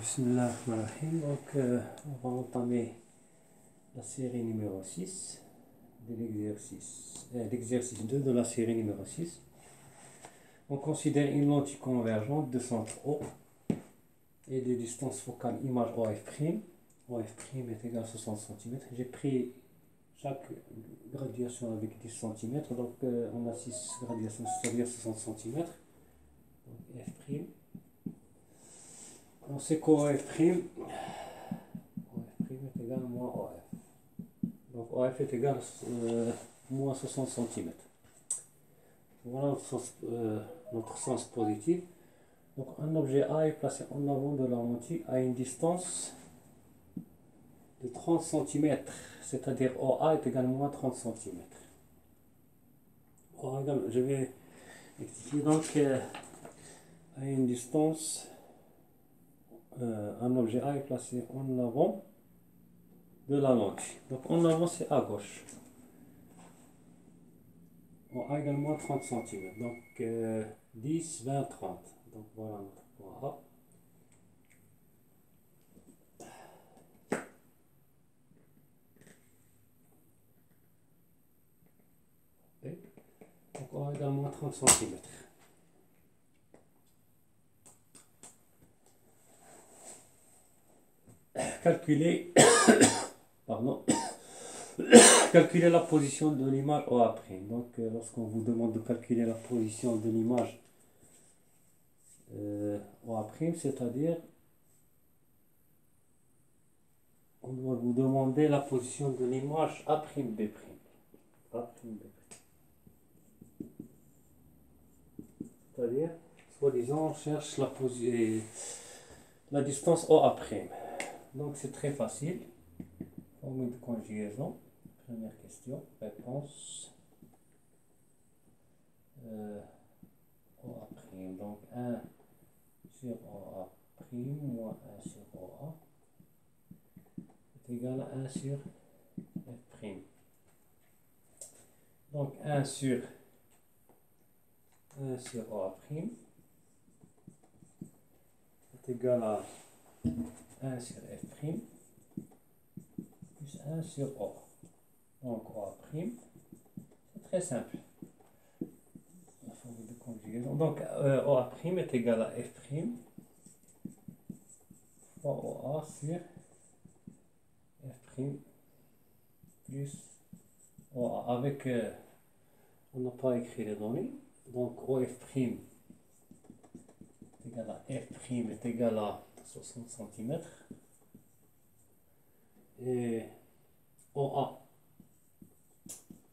Bismillah ar-Rahman ar-Rahim. Donc, on va entamer la série numéro 6 de l'exercice 2 de la série numéro 6. On considère une lentille convergente de centre O et de distance focale image OF'. OF' est égal à 60 cm. J'ai pris chaque graduation avec 10 cm, donc on a 6 gradations, c'est-à-dire 60 cm. Donc F'. On sait qu'OF' est égal à moins OF. Donc OF est égal à moins 60 cm. Voilà notre sens positif. Donc un objet A est placé en avant de la lentille à une distance de 30 cm, c'est-à-dire OA est égal à moins 30 cm. Je vais rectifier donc à une distance, un objet A est placé en avant de la lentille. Donc en avant c'est à gauche. OA égale moins 30 cm. Donc 10, 20, 30. Donc voilà notre point A. Donc on a également 30 cm. Calculer, pardon, calculer la position de l'image OA'. Donc lorsqu'on vous demande de calculer la position de l'image OA', c'est-à-dire on doit vous demander la position de l'image A'B'. C'est-à-dire, soi-disant, on cherche la distance OA'. Donc c'est très facile. Formule de conjugaison. Première question. Réponse. OA'. Donc 1 sur OA' moins 1 sur OA est égal à 1 sur F'. Donc 1 sur OA' est égal à 1 sur F' plus 1 sur O. Donc OA', c'est très simple. La formule de conjugaison. Donc OA' est égal à F' fois OA sur F' plus OA. Avec, on n'a pas écrit les données. Donc OF' est égal à F' est égal à 60 cm. Et OA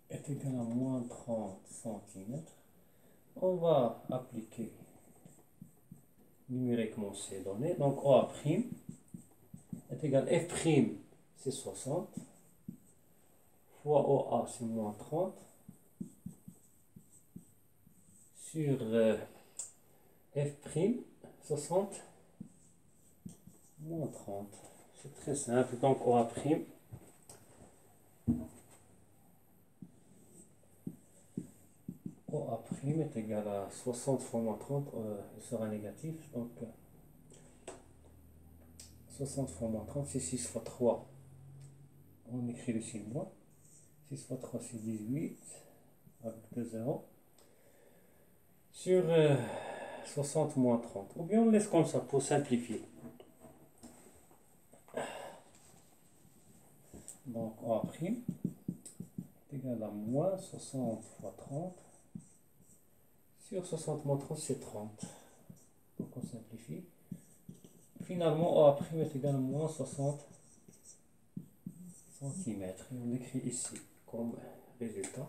est égal à moins 30 cm. On va appliquer numériquement ces données. Donc OA' est égal à F' c'est 60 fois OA c'est moins 30 sur F', 60 moins 30. C'est très simple. Donc OA' est égal à 60 fois moins 30, il sera négatif. Donc 60 fois moins 30, c'est 6 fois 3. On écrit le signe moins. 6 fois 3, c'est 18, avec 2 zéros. Sur 60 moins 30. Ou bien on laisse comme ça pour simplifier. Donc OA' est égal à moins 60 fois 30. Sur 60 moins 30, c'est 30. Donc on simplifie. Finalement, OA' est égal à moins 60 cm. Et on écrit ici comme résultat.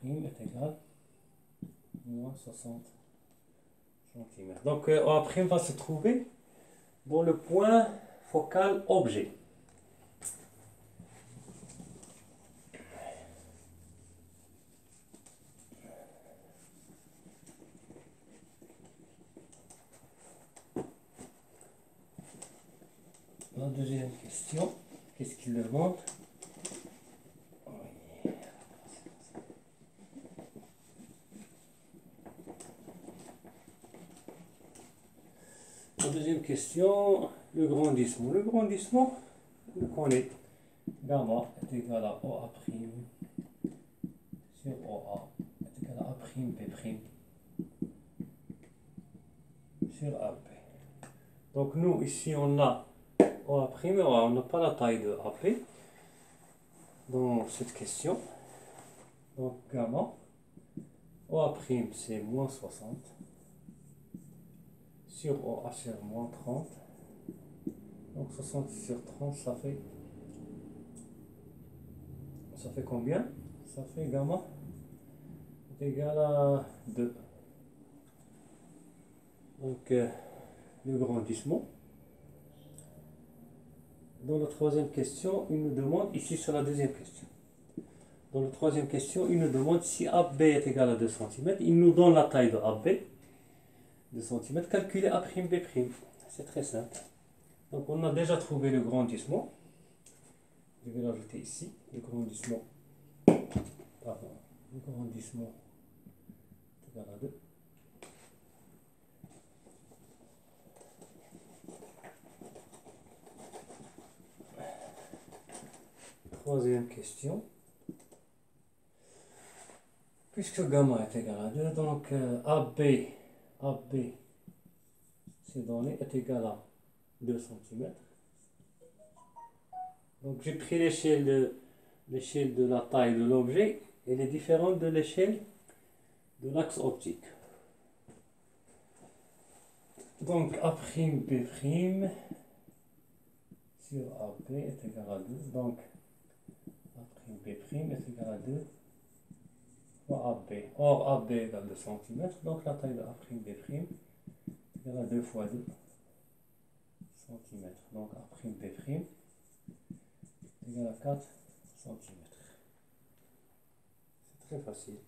OA' est égal à moins 60 cm. Donc OA' va se trouver dans le point focal objet. La deuxième question, qu'est-ce qu'il demande? La deuxième question, le grandissement. Le grandissement, on connaît. Gamma est égal à OA' sur OA est égal à A'B' sur AB. Donc nous, ici, on a OA', on n'a pas la taille de AB dans cette question. Donc gamma, OA' c'est moins 60 sur OA c'est moins 30. Donc 60 sur 30, ça fait combien? Ça fait gamma est égal à 2. Donc le grandissement. Dans la troisième question, il nous demande, ici sur la deuxième question, dans la troisième question, il nous demande si AB est égal à 2 cm. Il nous donne la taille de AB, 2 cm. Calculer A'B'. C'est très simple. Donc on a déjà trouvé le grandissement. Je vais l'ajouter ici. Le grandissement. Pardon. Le grandissement est égal à 2. Troisième question. Puisque gamma est égal à 2, donc AB c'est donné, est égal à 2 cm. Donc j'ai pris l'échelle de la taille de l'objet. Elle est différente de l'échelle de l'axe optique. Donc A'B' sur AB est égal à 2. Donc A'B' est égal à 2 fois AB. Or AB égale 2 cm. Donc la taille de A'B' est égale à 2 fois 2 cm. Donc A'B' est égal à 4 cm. C'est très facile.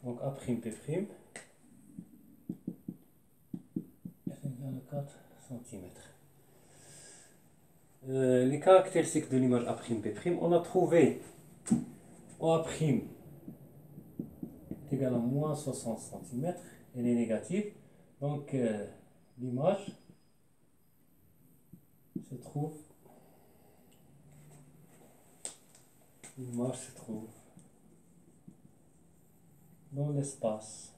Donc A'B' est égal à 4 cm. Les caractéristiques de l'image A'B', on a trouvé OA' est égal à moins 60 cm, elle est négative, donc l'image se trouve dans l'espace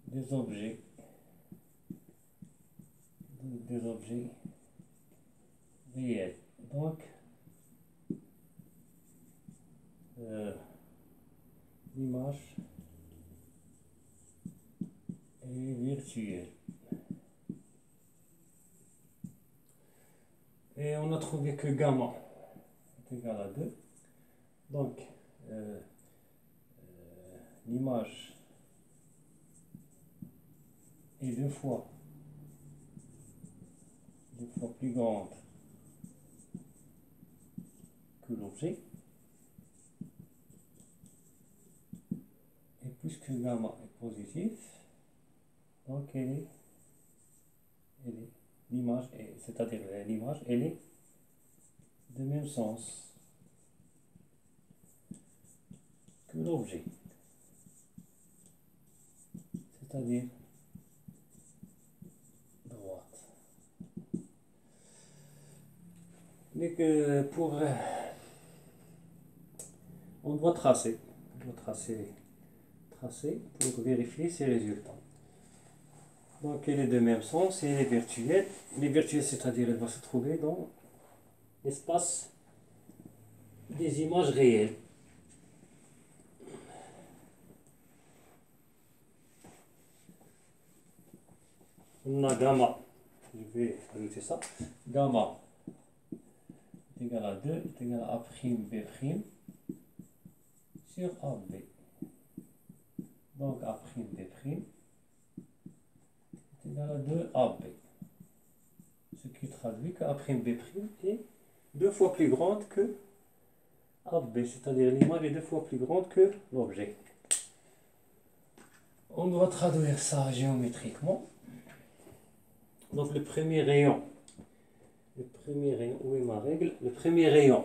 des objets réels. Donc l'image est virtuelle. Et on a trouvé que gamma est égal à 2. Donc l'image est deux fois plus grande que l'objet. Et puisque gamma est positif, donc l'image est, c'est-à-dire l'image, elle est de même sens que l'objet, c'est-à-dire droite. Mais que on doit tracer pour vérifier ces résultats. Donc elle est de même sens et elle est virtuelle. Elle est virtuelle, c'est-à-dire elle va se trouver dans l'espace des images réelles. On a gamma, je vais ajouter ça, gamma est égal à 2 est égal à A'B' sur AB. Donc A'B' est égal à 2AB. Ce qui traduit que A'B' est 2 fois plus grande que AB, c'est-à-dire l'image est 2 fois plus grande que l'objet. On doit traduire ça géométriquement. Donc le premier rayon, où est ma règle? Le premier rayon,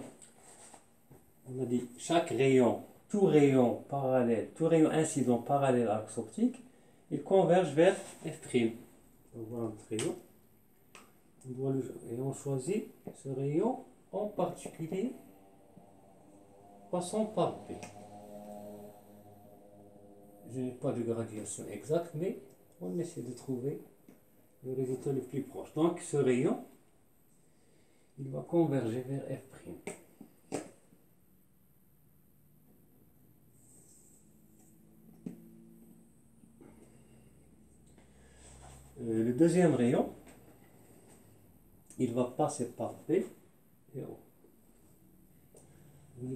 on a dit chaque rayon tout rayon parallèle, tout rayon incident parallèle à l'axe optique, il converge vers F'. Donc voilà notre rayon. Et on choisit ce rayon en particulier passant par B. Je n'ai pas de graduation exacte, mais on essaie de trouver le résultat le plus proche. Donc ce rayon, il va converger vers F'. Le deuxième rayon, il va passer par B et O. Je vais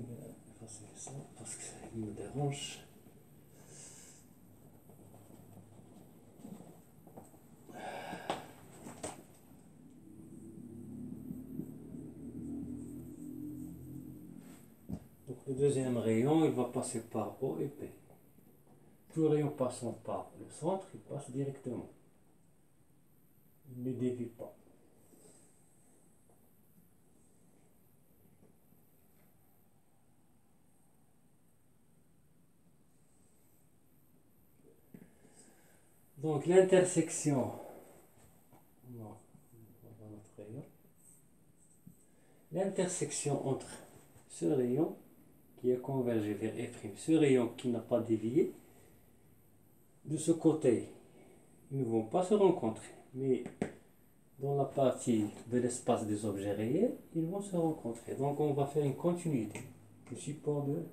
effacer ça parce que ça me dérange. Donc le deuxième rayon, il va passer par O et P. Tout rayon passant par le centre, il passe directement. Il ne dévie pas. Donc l'intersection, l'intersection entre ce rayon qui a convergé vers F', ce rayon qui n'a pas dévié, de ce côté, ils ne vont pas se rencontrer, mais dans la partie de l'espace des objets réels, ils vont se rencontrer. Donc on va faire une continuité du support de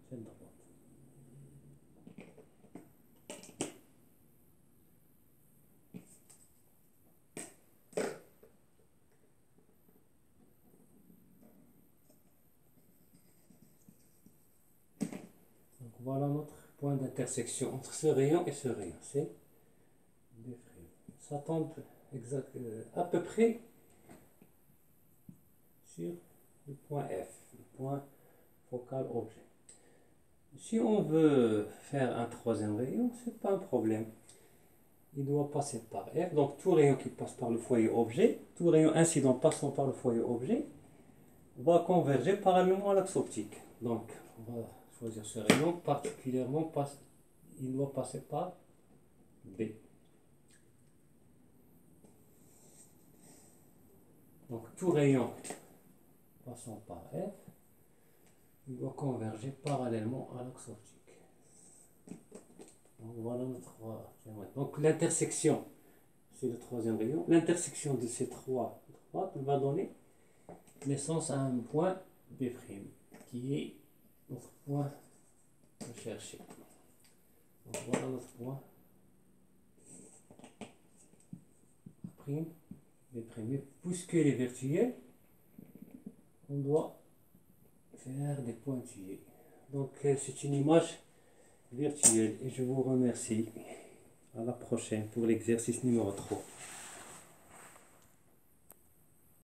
cette droite. Donc voilà notre point d'intersection entre ce rayon et ce rayon. C'est ça tombe à peu près sur le point F, le point focal objet. Si on veut faire un troisième rayon, c'est pas un problème. Il doit passer par F. Donc tout rayon qui passe par le foyer objet, tout rayon incident passant par le foyer objet, va converger parallèlement à l'axe optique. Donc on va choisir ce rayon, particulièrement il doit passer par B. Donc tout rayon passant par F, il doit converger parallèlement à l'axe optique. Donc voilà notre trois. Donc l'intersection, c'est le troisième rayon. L'intersection de ces trois droites va donner naissance à un point B', qui est notre point recherché. Donc voilà notre point B'. Puisque il est virtuel, on doit faire des pointillés. Donc c'est une image virtuelle et je vous remercie. À la prochaine pour l'exercice numéro 3.